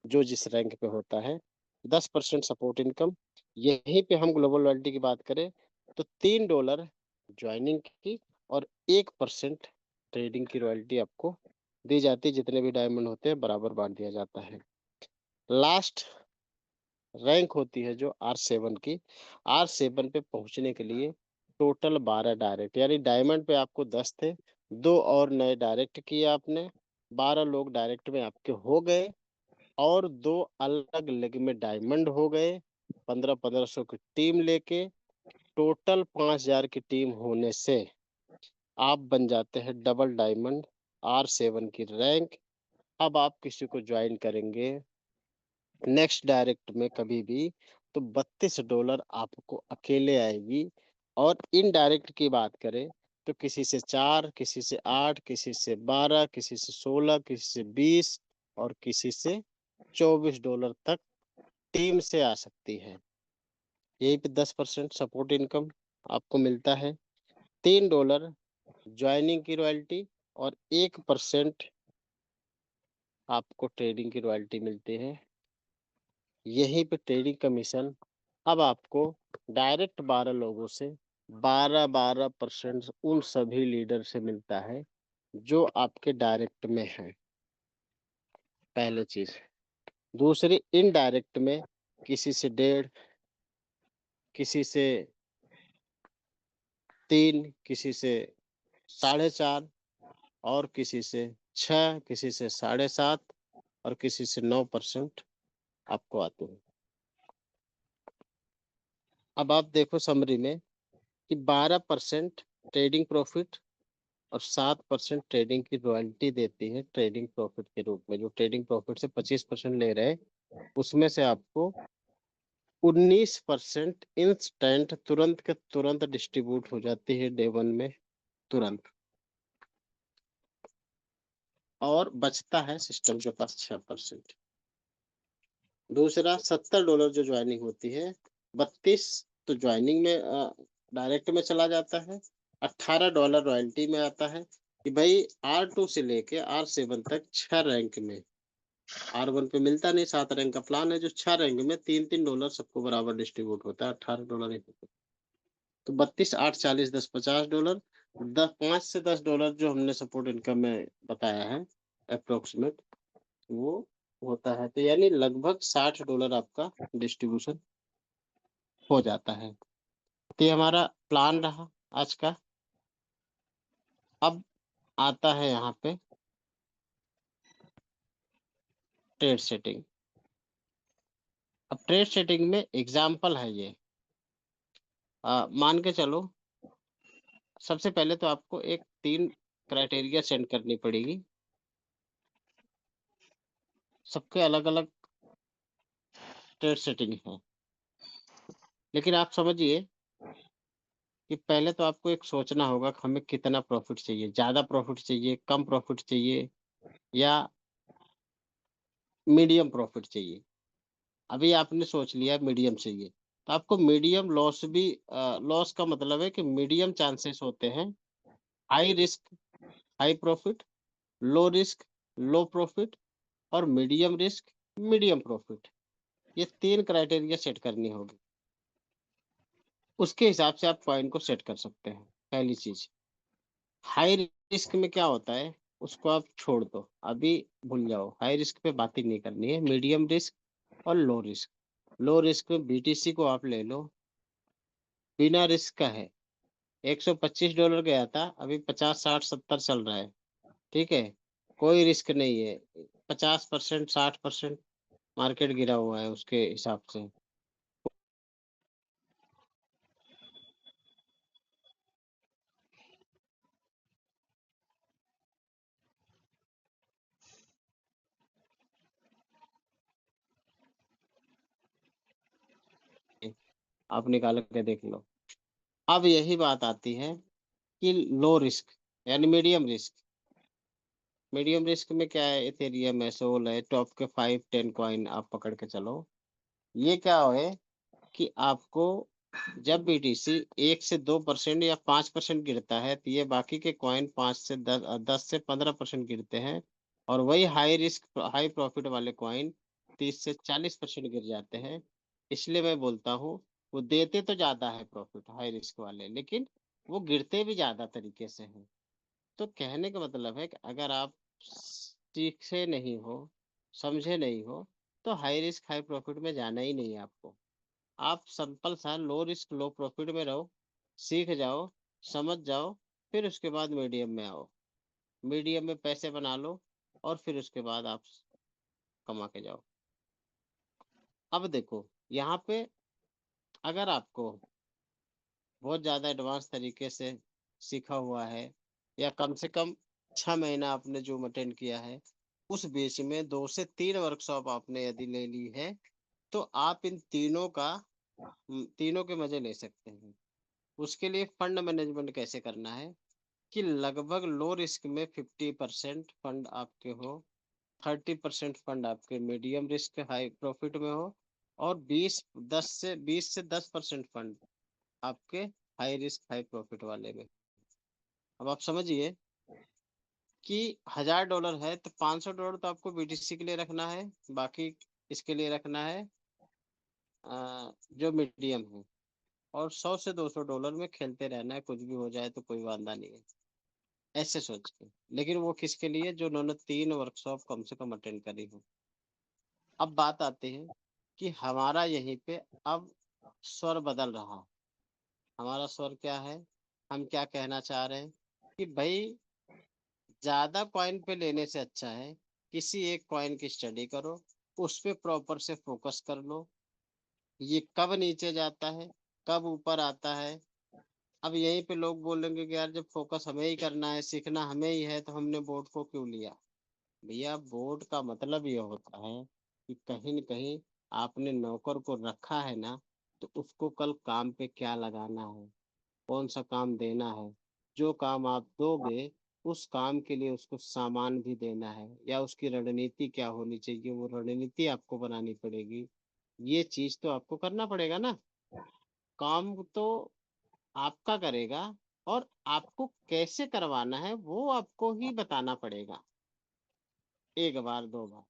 जो जिस रैंक पे होता है। 10% सपोर्ट इनकम। यहीं पे हम ग्लोबल लॉयल्टी की बात करें, तो $3 ज्वाइनिंग की और 1% ट्रेडिंग की रॉयल्टी आपको दी जाती है, जितने भी डायमंड होते हैं बराबर बांट दिया जाता है। लास्ट रैंक होती है जो R7 की। R7 पे पहुंचने के लिए टोटल 12 डायरेक्ट यानी डायमंड पे आपको 10 थे, 2 और नए डायरेक्ट किए आपने, 12 लोग डायरेक्ट में आपके हो गए, और 2 अलग लेग में डायमंड हो गए। 1500 की टीम लेके टोटल 5000 की टीम होने से आप बन जाते हैं डबल डायमंड R7 की रैंक। अब आप किसी को ज्वाइन करेंगे नेक्स्ट डायरेक्ट में कभी भी, तो $32 आपको अकेले आएगी। और इनडायरेक्ट की बात करें, तो किसी से 4, किसी से 8, किसी से 12, किसी से 16, किसी से 20 और किसी से $24 तक टीम से आ सकती है। यहीं पे 10% सपोर्ट इनकम आपको मिलता है, $3 ज्वाइनिंग की रॉयल्टी और 1% आपको ट्रेडिंग की रॉयल्टी मिलती है। यहीं पे ट्रेडिंग कमीशन अब आपको डायरेक्ट 12 लोगों से 12% उन सभी लीडर से मिलता है जो आपके डायरेक्ट में है, पहले चीज। दूसरी, इनडायरेक्ट में किसी से 1.5, किसी से 3, किसी से 4.5 और किसी से 6, किसी से 7.5 और किसी से 9% आपको आते हैं। अब आप देखो समरी में कि 12% ट्रेडिंग प्रॉफिट और 7% ट्रेडिंग की रॉयल्टी देती है ट्रेडिंग प्रॉफिट के रूप में। जो ट्रेडिंग प्रॉफिट से 25% ले रहे हैं, उसमें से आपको 19% इंस्टेंट तुरंत के तुरंत डिस्ट्रीब्यूट हो जाती है डे 1 में तुरंत, और बचता है सिस्टम के पास 6%। दूसरा, $70 जो ज्वाइनिंग होती है, 32 तो ज्वाइनिंग में डायरेक्ट में चला जाता है, $18 रॉयल्टी में आता है कि भाई R2 से लेके R7 तक 6 रैंक में, R1 पे मिलता नहीं, 7 रैंक का प्लान है, जो 6 रैंक में $3-3 सबको बराबर डिस्ट्रीब्यूट होता है, $18 नहीं होता। तो 32, 8, 40, 10, $50, 5 से 10 डॉलर जो हमने सपोर्ट इनकम में बताया है अप्रोक्सीमेट, वो होता है, तो यानी लगभग $60 आपका डिस्ट्रीब्यूशन हो जाता है। तो ये हमारा प्लान रहा आज का। अब आता है यहाँ पे ट्रेड सेटिंग। अब ट्रेड सेटिंग में एग्जाम्पल है ये। मान के चलो, सबसे पहले तो आपको एक 3 क्राइटेरिया सेंड करनी पड़ेगी। सबके अलग अलग ट्रेड सेटिंग है, लेकिन आप समझिए कि पहले तो आपको एक सोचना होगा कि हमें कितना प्रॉफिट चाहिए, ज़्यादा प्रॉफिट चाहिए, कम प्रॉफिट चाहिए या मीडियम प्रॉफिट चाहिए। अभी आपने सोच लिया मीडियम चाहिए, तो आपको मीडियम लॉस भी लॉस का मतलब है कि मीडियम चांसेस होते हैं, high risk high profit, low risk low profit और मीडियम रिस्क मीडियम प्रॉफिट। ये 3 क्राइटेरिया सेट करनी होगी। उसके हिसाब से आप कॉइन को सेट कर सकते हैं। पहली चीज़, हाई रिस्क में क्या होता है, उसको आप छोड़ दो, अभी भूल जाओ, हाई रिस्क पे बात ही नहीं करनी है। मीडियम रिस्क और लो रिस्क। लो रिस्क में बीटीसी को आप ले लो, बिना रिस्क का है। $125 गया था, अभी 50 60 70 चल रहा है। ठीक है, कोई रिस्क नहीं है। 50% 60% मार्केट गिरा हुआ है उसके हिसाब से। आप निकाल के देख लो। अब यही बात आती है कि लो रिस्क यानी मीडियम रिस्क। मीडियम रिस्क में क्या है, इथेरियम है, सोल है, टॉप के 5-10 कॉइन आप पकड़ के चलो। ये क्या है कि आपको जब बीटीसी 1 से 2% या 5% गिरता है, तो ये बाकी के कॉइन 5 से 10 से 15% गिरते हैं। और वही हाई रिस्क हाई प्रॉफिट वाले कॉइन 30 से 40% गिर जाते हैं। इसलिए मैं बोलता हूँ, वो देते तो ज्यादा है प्रॉफिट हाई रिस्क वाले, लेकिन वो गिरते भी ज्यादा तरीके से हैं। तो कहने का मतलब है कि अगर आप सीखे नहीं हो, समझे नहीं हो, तो हाई रिस्क हाई प्रॉफिट में जाना ही नहीं है आपको। आप सिंपल सा लो रिस्क लो प्रॉफिट में रहो, सीख जाओ, समझ जाओ, फिर उसके बाद मीडियम में आओ। मीडियम में पैसे बना लो और फिर उसके बाद आप कमा के जाओ। अब देखो यहाँ पे, अगर आपको बहुत ज़्यादा एडवांस तरीके से सीखा हुआ है, या कम से कम 6 महीना आपने जो अटेंड किया है, उस बीच में 2 से 3 वर्कशॉप आपने यदि ले ली है, तो आप इन तीनों का तीनों के मजे ले सकते हैं। उसके लिए फंड मैनेजमेंट कैसे करना है कि लगभग लो रिस्क में 50% फंड आपके हो, 30% फंड आपके मीडियम रिस्क हाई प्रॉफिट में हो, और 20 से 10% फंड आपके हाई रिस्क हाई प्रॉफिट वाले में। अब आप समझिए कि $1000 है तो $500 तो आपको बीटीसी के लिए रखना है, बाकी इसके लिए रखना है जो मीडियम है। और $100 से $200 में खेलते रहना है, कुछ भी हो जाए तो कोई वादा नहीं है, ऐसे सोच के। लेकिन वो किसके लिए, जो उन्होंने 3 वर्कशॉप कम से कम अटेंड करी हो। अब बात आती है कि हमारा यहीं पे अब स्वर बदल रहा। हमारा स्वर क्या है, हम क्या कहना चाह रहे हैं कि भाई, ज्यादा कॉइन पे लेने से अच्छा है किसी एक कॉइन की स्टडी करो, उस पे प्रॉपर से फोकस कर लो। ये कब नीचे जाता है, कब ऊपर आता है। अब यहीं पे लोग बोलेंगे कि यार, जब फोकस हमें ही करना है, सीखना हमें ही है, तो हमने बोर्ड को क्यों लिया। भैया, बोर्ड का मतलब ये होता है कि कहीं न कहीं आपने नौकर को रखा है ना, तो उसको कल काम पे क्या लगाना है, कौन सा काम देना है। जो काम आप दोगे, उस काम के लिए उसको सामान भी देना है, या उसकी रणनीति क्या होनी चाहिए, वो रणनीति आपको बनानी पड़ेगी। ये चीज तो आपको करना पड़ेगा ना। काम तो आपका करेगा, और आपको कैसे करवाना है वो आपको ही बताना पड़ेगा, 1 बार 2 बार।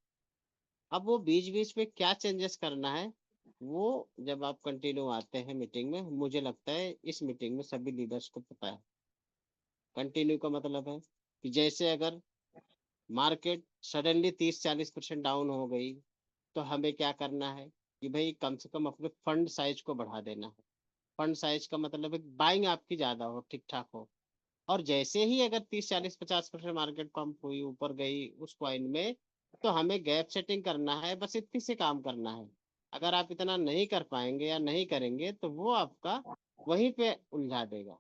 अब वो बीच बीच में क्या चेंजेस करना है, वो जब आप कंटिन्यू आते हैं मीटिंग में, मुझे लगता है इस मीटिंग में सभी लीडर्स को पता है। कंटिन्यू का मतलब है कि जैसे अगर मार्केट सडनली 30-40% डाउन हो गई, तो हमें क्या करना है कि भाई, कम से कम अपने फंड साइज को बढ़ा देना है। फंड साइज का मतलब है बाइंग आपकी ज्यादा हो, ठीक ठाक हो। और जैसे ही अगर 30 40 50% मार्केट पंप हुई, ऊपर गई उस कॉइन में, तो हमें गैप सेटिंग करना है, बस इतनी से काम करना है। अगर आप इतना नहीं कर पाएंगे या नहीं करेंगे तो वो आपका वहीं पे उलझा देगा।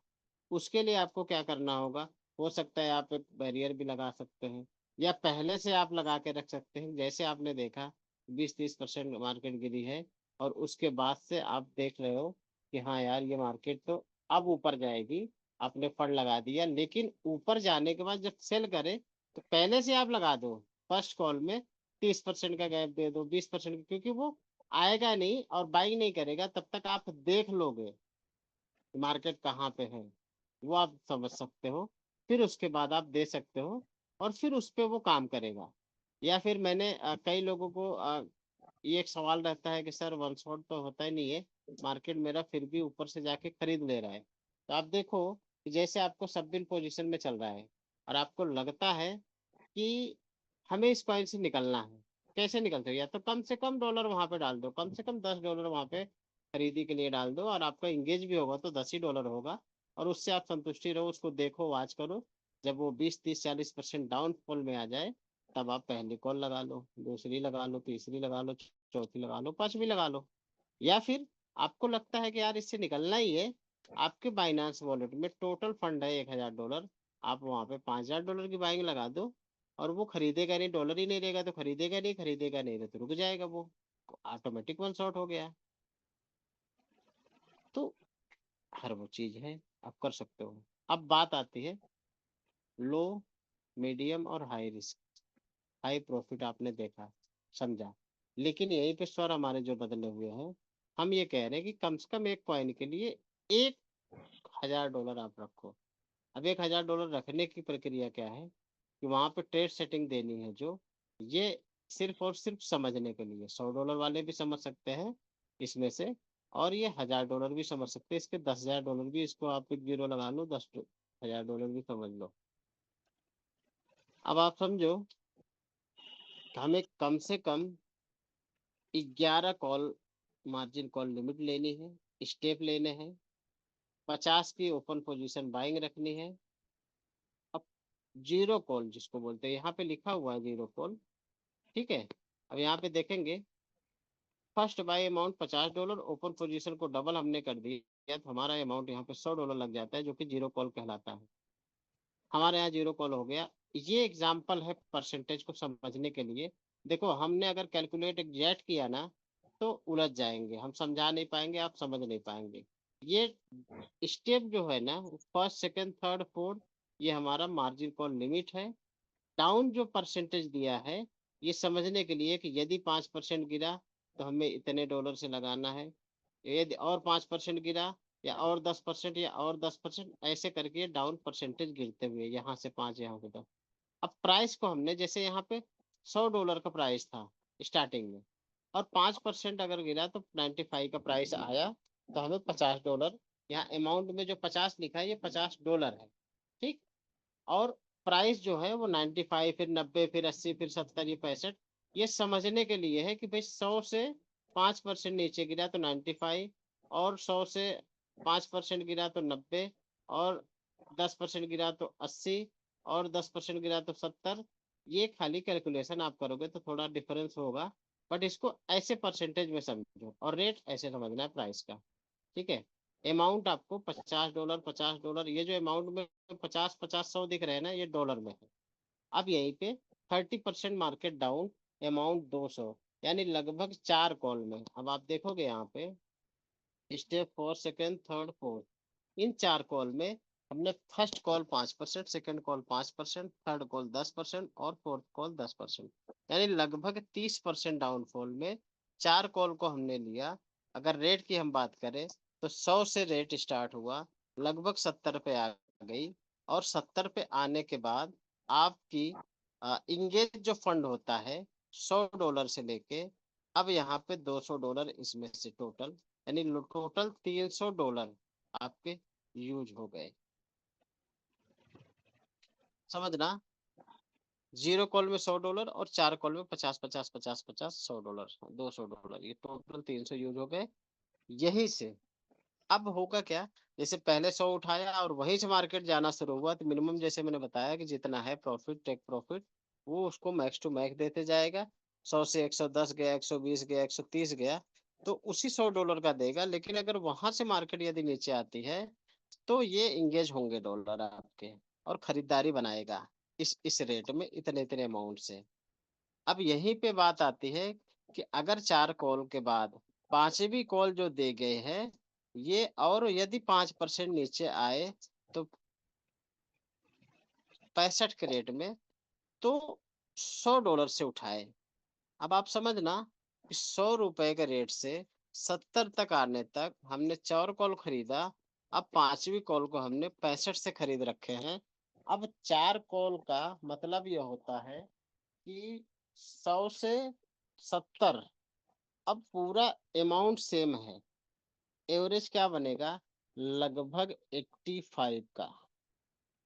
उसके लिए आपको क्या करना होगा, हो सकता है आप एक बैरियर भी लगा सकते हैं, या पहले से आप लगा के रख सकते हैं। जैसे आपने देखा 20 30% मार्केट गिरी है, और उसके बाद से आप देख रहे हो कि हाँ यार ये मार्केट तो अब ऊपर जाएगी, आपने फंड लगा दिया, लेकिन ऊपर जाने के बाद जब सेल करे तो पहले से आप लगा दो, फर्स्ट कॉल में 30% का गैप दे दो, 20%, क्योंकि वो आएगा नहीं और बाइंग नहीं करेगा, तब तक आप देख लोगे मार्केट कहाँ पे है, वो आप समझ सकते हो। फिर उसके बाद आप दे सकते हो, और फिर उस पे वो काम करेगा। या फिर मैंने कई लोगों को ये एक सवाल रहता है कि सर वन शॉट तो होता ही नहीं है, मार्केट मेरा फिर भी ऊपर से जाके खरीद ले रहा है। तो आप देखो कि जैसे आपको सब दिन पोजीशन में चल रहा है, और आपको लगता है कि हमें इस कॉइन से निकलना है। कैसे निकलते हो, या तो कम से कम डॉलर वहां पे डाल दो, कम से कम $10 वहां पे खरीदी के लिए डाल दो, और आपका इंगेज भी होगा तो $10 ही होगा। और उससे आप संतुष्टि रहो, उसको देखो, वॉच करो। जब वो 20 30 40% डाउनफॉल में आ जाए, तब आप पहली कॉल लगा लो, दूसरी लगा लो, तीसरी लगा लो, चौथी लगा लो, पांचवी लगा लो। या फिर आपको लगता है कि यार इससे निकलना ही है, आपके बाइनांस वॉलेट में टोटल फंड है $1000, आप वहां पे $5000 की बाइंग लगा दो। और वो खरीदेगा नहीं, डॉलर ही नहीं रहेगा तो खरीदेगा नहीं, खरीदेगा नहीं तो रुक जाएगा वो, ऑटोमेटिक वन शॉट हो गया। तो हर वो चीज है, आप कर सकते हो। अब बात आती है लो, मीडियम और हाई रिस्क। हाई प्रॉफिट आपने देखा, समझा, लेकिन यहीं पे स्वर हमारे जो बदले हुए हैं। हम ये कह रहे हैं कि कम से कम एक कॉइन के लिए $1000 आप रखो। अब $1000 रखने की प्रक्रिया क्या है, कि वहां पे ट्रेड सेटिंग देनी है, जो ये सिर्फ और सिर्फ समझने के लिए, $100 वाले भी समझ सकते हैं इसमें से, और ये $1000 भी समझ सकते हैं, इसके $10,000 भी, इसको आप एक जीरो लगा लो, $10,000 भी समझ लो। अब आप समझो कि हमें कम से कम 11 कॉल मार्जिन कॉल लिमिट लेनी है, स्टेप लेने हैं, 50 की ओपन पोजीशन बाइंग रखनी है। अब जीरो कॉल जिसको बोलते हैं, यहाँ पे लिखा हुआ है जीरो कॉल, ठीक है। अब यहाँ पे देखेंगे, first by amount $50, open position को डबल हमने कर दिया, तो हमारा अमाउंट यहाँ पे $100 लग जाता है, जो कि जीरो कॉल कहलाता है। हमारे यहाँ जीरो कॉल हो गया। ये एग्जाम्पल है परसेंटेज को समझने के लिए। देखो हमने अगर कैलकुलेट एग्जैक्ट किया ना, तो उलझ जाएंगे, हम समझा नहीं पाएंगे, आप समझ नहीं पाएंगे। ये स्टेप जो है ना, फर्स्ट सेकंड थर्ड फोर्थ, ये हमारा मार्जिन कॉल लिमिट है। डाउन जो परसेंटेज दिया है, ये समझने के लिए कि यदि 5% गिरा तो हमें इतने डॉलर से लगाना है, यदि और 5% गिरा, या और 10%, या और 10%, ऐसे करके डाउन परसेंटेज गिरते हुए, यहाँ से 5, यहाँ से 10। अब प्राइस को हमने, जैसे यहाँ पे $100 का प्राइस था स्टार्टिंग में, और 5% अगर गिरा तो 95 का प्राइस आया, तो हमें $50, यहाँ अमाउंट में जो 50 लिखा है ये $50 है, ठीक। और प्राइस जो है वो 95, फिर 90, फिर 80, फिर 70, ये 65। ये समझने के लिए है कि भाई 100 से 5% नीचे गिरा तो 95, और 100 से 5% गिरा तो 90, और 10% गिरा तो 80, और 10% गिरा तो 70। ये खाली कैलकुलेशन आप करोगे तो थोड़ा डिफरेंस होगा, बट इसको ऐसे परसेंटेज में समझो, और रेट ऐसे समझना है प्राइस का, ठीक है। अमाउंट आपको $50, $50, ये जो अमाउंट में 50 50 100 दिख रहे हैं ना, ये डॉलर में है। अब यहीं पे 30% मार्केट डाउन, अमाउंट 200, यानी लगभग 4 कॉल में। अब आप देखोगे यहाँ पे step first second third fourth, इन 4 कॉल में हमने first call 5%, second call 5%, third call 10%, और फोर्थ कॉल 10%, यानी लगभग 30% डाउनफॉल में 4 कॉल को हमने लिया। अगर रेट की हम बात करें तो 100 से रेट स्टार्ट हुआ, लगभग 70 पे आ गई, और 70 पे आने के बाद आपकी इंगेज जो फंड होता है $100 से लेके, अब यहाँ पे $200 इसमें से टोटल, यानी टोटल $300 आपके यूज हो गए। समझना, जीरो कॉल में $100, और 4 कॉल में 50 50 50 50 $100, $200, ये टोटल 300 यूज हो गए। यही से अब होगा क्या, जैसे पहले 100 उठाया और वहीं से मार्केट जाना शुरू हुआ, तो मिनिमम जैसे मैंने बताया कि जितना है प्रॉफिट, टेक प्रॉफिट, वो उसको मैक्स टू मैक्स देते जाएगा। 100 से 110 गया, 120 गया, 130 गया, तो उसी $100 का देगा। लेकिन अगर वहां से मार्केट यदि नीचे आती है, तो ये इंगेज होंगे डॉलर आपके, और खरीदारी बनाएगा इस रेट में, इतने इतने अमाउंट से। अब यहीं पे बात आती है कि अगर 4 कॉल के बाद पांचवी कॉल जो दे गए हैं, ये और यदि 5% नीचे आए, तो 65 के रेट में, तो $100 से उठाए। अब आप समझना कि $100 के रेट से 70 तक आने तक हमने 4 कॉल खरीदा। अब पांचवी कॉल को हमने 65 से खरीद रखे हैं। अब 4 कॉल का मतलब यह होता है कि 100 से 70, अब पूरा अमाउंट सेम है, एवरेज क्या बनेगा, लगभग 85 का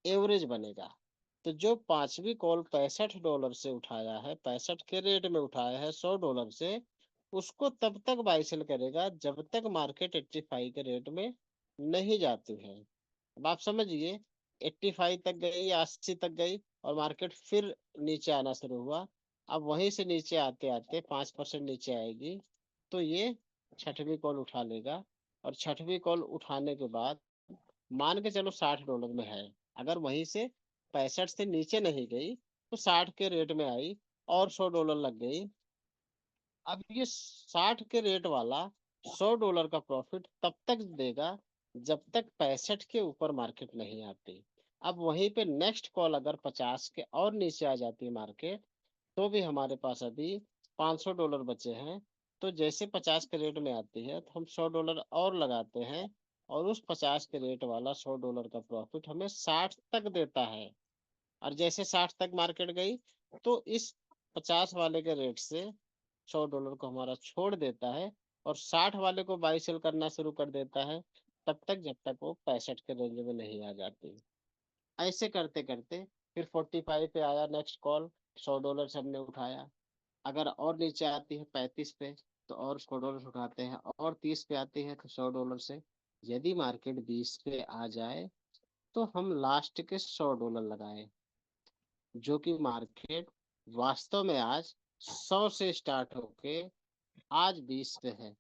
एवरेज बनेगा। तो जो पांचवी कॉल $65 से उठाया है, 65 के रेट में उठाया है $100 से, उसको तब तक बाई सेल करेगा जब तक मार्केट 85 के रेट में नहीं जाती है। अब आप समझिए, 85 तक गई, 80 तक गई, और मार्केट फिर नीचे आना शुरू हुआ। अब वहीं से नीचे आते आते 5% नीचे आएगी, तो ये छठवीं कॉल उठा लेगा। और छठवीं कॉल उठाने के बाद मान के चलो $60 में है, अगर वहीं से 65 से नीचे नहीं गई, तो 60 के रेट में आई और $100 लग गई। अब ये 60 के रेट वाला $100 का प्रॉफिट तब तक देगा जब तक 65 के ऊपर मार्केट नहीं आती। अब वहीं पे नेक्स्ट कॉल अगर 50 के और नीचे आ जाती है मार्केट, तो भी हमारे पास अभी $500 बचे हैं। तो जैसे 50 के रेट में आती है, तो हम $100 और लगाते हैं, और उस 50 के रेट वाला $100 का प्रॉफिट हमें 60 तक देता है। और जैसे 60 तक मार्केट गई, तो इस 50 वाले के रेट से $100 को हमारा छोड़ देता है, और 60 वाले को बाई सेल करना शुरू कर देता है, तब तक जब तक वो 65 के रेंज में नहीं आ जाती। ऐसे करते करते फिर 45 पे आया नेक्स्ट कॉल, $100 से हमने उठाया। अगर और नीचे आती है 35 पे, तो और $100 उठाते हैं, और 30 पे आती है तो $100 से। यदि मार्केट 20 पे आ जाए, तो हम लास्ट के $100 लगाए, जो कि मार्केट वास्तव में आज 100 से स्टार्ट होके आज 20 पे है।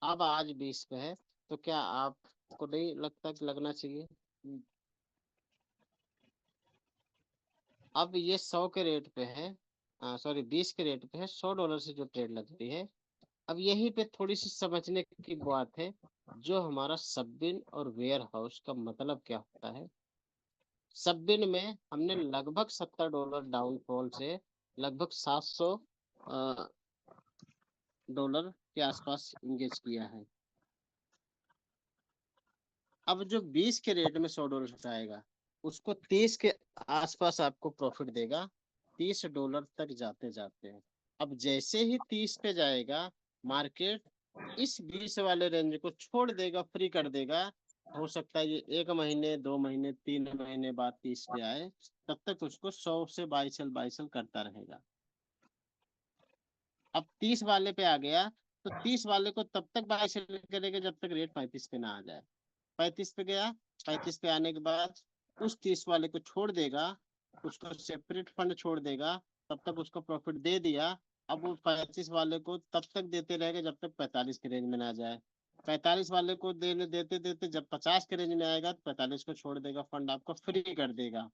अब आज 20 पे है, तो क्या आपको नहीं लगता कि लगना चाहिए? अब ये 100 के रेट पे है, सॉरी 20 के रेट पे है, $100 से जो ट्रेड लगती है। अब यहीं पे थोड़ी सी समझने की बात है, जो हमारा सब बिन और वेयर हाउस का मतलब क्या होता है। सब बिन में हमने लगभग $70 डाउनफॉल से लगभग $700 के आसपास इंगेज किया है। अब जो 20 के रेट में $100 उठाएगा, उसको 30 के आसपास आपको प्रॉफिट देगा, $30 तक जाते जाते। अब जैसे ही 30 पे जाएगा, मार्केट इस 20 वाले रेंज को छोड़ देगा, फ्री कर देगा। हो सकता है ये 1 महीने, 2 महीने, 3 महीने बाद 30 पे आए, तब तक उसको 100 से बाई सेल करता रहेगा। अब 30 वाले पे आ गया, तो 30 वाले को तब तक बाई सेल करेगा जब तक रेट 35 पे ना आ जाए। 35 पे गया, 35 पे आने के बाद उस 30 वाले को छोड़ देगा, उसको सेपरेट फंड छोड़ देगा, तब तक उसको प्रॉफिट दे दिया। अब वो 35 वाले को तब तक देते रहेगा जब तक 45 के रेंज में ना जाए। 45 वाले को देने देते देते जब 50 के रेंज में आएगा, तो 45 को छोड़ देगा, फंड आपको फ्री कर देगा।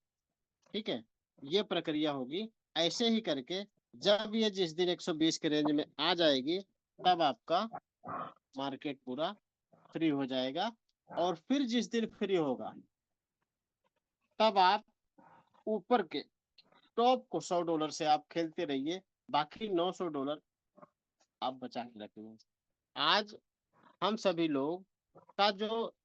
ठीक है, ये प्रक्रिया होगी। ऐसे ही करके जब ये जिस दिन 120 के रेंज में आ जाएगी, तब आपका मार्केट पूरा फ्री हो जाएगा। और फिर जिस दिन फ्री होगा, तब आप ऊपर के टॉप को $100 से आप खेलते रहिए, बाकी $900 आप बचा के रखेंगे। आज हम सभी लोग का जो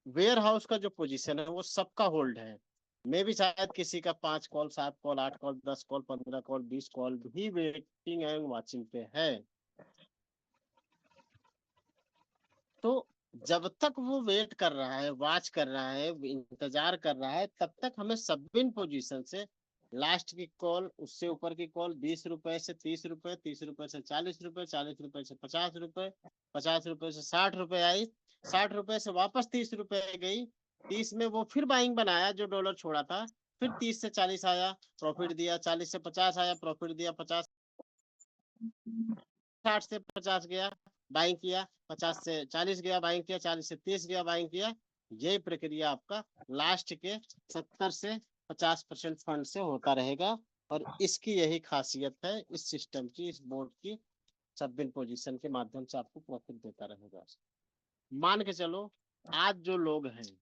वेयर हाउस का जो पोजीशन है, वो सबका होल्ड है। मे भी शायद किसी का 5 call, 7 call, 8 call, 10 call, 15 call, 20 call भी वेटिंग एंड वाचिंग पे है। तो जब तक वो वेट कर रहा है, वॉच कर रहा है, इंतजार कर रहा है, तब तक हमें सब इन पोजीशन से लास्ट की कॉल, उससे ऊपर की कॉल 20 रुपए से 30 रुपए, 30 रुपए से 40 रुपए, 40 रुपए से 50 रुपए, 50 रुपए से 60 रुपए आई, 60 रुपए से वापस 30 रुपए गई, 30 में वो फिर बाइंग बनाया जो डॉलर छोड़ा था, फिर 30 से 40 आया, प्रॉफिट दिया, 40 से 50 आया, प्रॉफिट दिया, 50, 60 से 50 गया, बाइंग किया, 50 से 40 गया, बाइंग किया, 40 से 30 गया, बाइंग किया। यही प्रक्रिया आपका लास्ट के 70 से 50% फंड से होता रहेगा। और इसकी यही खासियत है इस सिस्टम की, इस बोर्ड की। सब बिन पोजीशन के माध्यम से आपको प्रॉफिट देता रहेगा। मान के चलो आज जो लोग हैं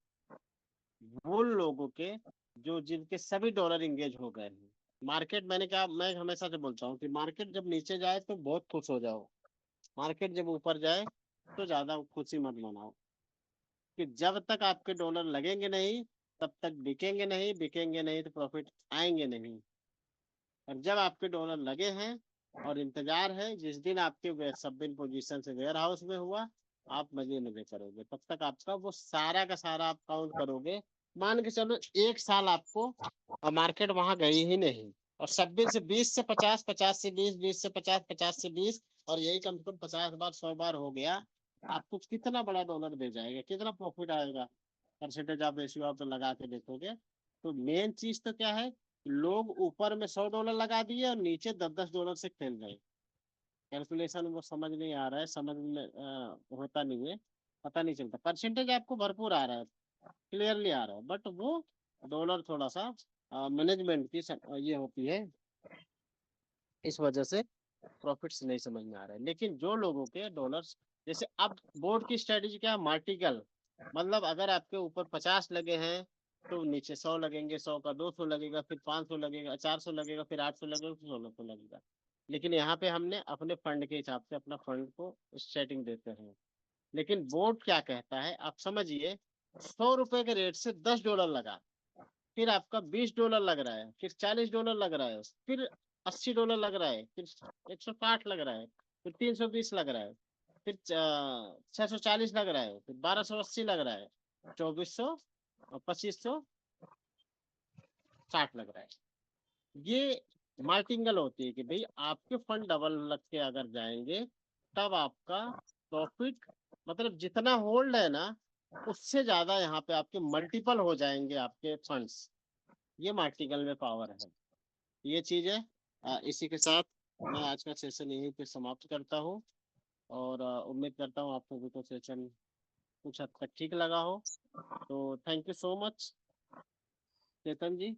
वो लोगों के जो जिनके सभी डॉलर इंगेज हो गए हैं मार्केट, मैंने कहा, मैं हमेशा से बोलता हूँ कि मार्केट जब नीचे जाए तो बहुत खुश हो जाओ, मार्केट जब ऊपर जाए तो ज्यादा खुशी मत मनाओ, कि जब तक आपके डॉलर लगेंगे नहीं तब तक बिकेंगे नहीं, बिकेंगे नहीं तो प्रॉफिट आएंगे नहीं। और जब आपके डॉलर लगे हैं और इंतजार है जिस दिन आपके सब इन पोजीशन से वेयर हाउस में हुआ, आप मजे मजे करोगे, तब तक आपका वो सारा का सारा आप काउंट करोगे। मान के चलो 1 साल आपको मार्केट वहां गई ही नहीं, और 26 से 20 से 50, 50 से 20, 20 से 50, 50 से 20, और यही कम से कम 50 बार 100 बार हो गया, आपको कितना बड़ा डॉलर दे जाएगा, कितना प्रॉफिट आएगा। परसेंटेज आप रेशियो आप तो लगा के देखोगे। तो मेन चीज तो क्या है, लोग ऊपर में $100 लगा दिए और नीचे 10-10 डॉलर से खेल रहे। कैलकुलेशन वो समझ नहीं आ रहा है, समझ में होता नहीं है, पता नहीं चलता। परसेंटेज आपको भरपूर आ रहा है, क्लियरली आ रहा है, बट वो डॉलर थोड़ा सा मैनेजमेंट की ये होती है, इस वजह से प्रॉफिट्स नहीं समझ में आ रहा है। लेकिन जो लोगों के डॉलर्स, जैसे अब बोर्ड की स्ट्रेटेजी क्या है, मार्टिकल, मतलब अगर आपके ऊपर 50 लगे हैं तो नीचे 100 लगेंगे, 100 का 200 लगेगा, फिर 500 लगेगा, 400 लगेगा, फिर 800 लगेगा, फिर 1600 लगेगा। लेकिन यहाँ पे हमने अपने फंड के हिसाब से अपना फंड को सेटिंग देते हैं। लेकिन बोर्ड क्या कहता है आप समझिए, 100 रुपए के रेट से $10 लगा, फिर आपका $20 लग रहा है, फिर $40 लग रहा है, फिर $80 लग रहा है, फिर 160 लग रहा है, फिर 320 लग रहा है, फिर 640 लग रहा है, फिर 1280 लग रहा है, 2400 और 2560 लग रहा है। ये मार्टिंगल होती है कि भाई आपके फंड डबल लग के अगर जाएंगे तब आपका प्रॉफिट, मतलब जितना होल्ड है ना उससे ज्यादा यहाँ पे आपके मल्टीपल हो जाएंगे आपके फंड्स। ये मार्टिकल में पावर है, ये चीज है। इसी के साथ मैं आज का सेशन यहीं पे समाप्त करता हूँ। और उम्मीद करता हूँ आपको भी तो सेशन कुछ हद तक ठीक लगा हो। तो thank you so much Chetan ji.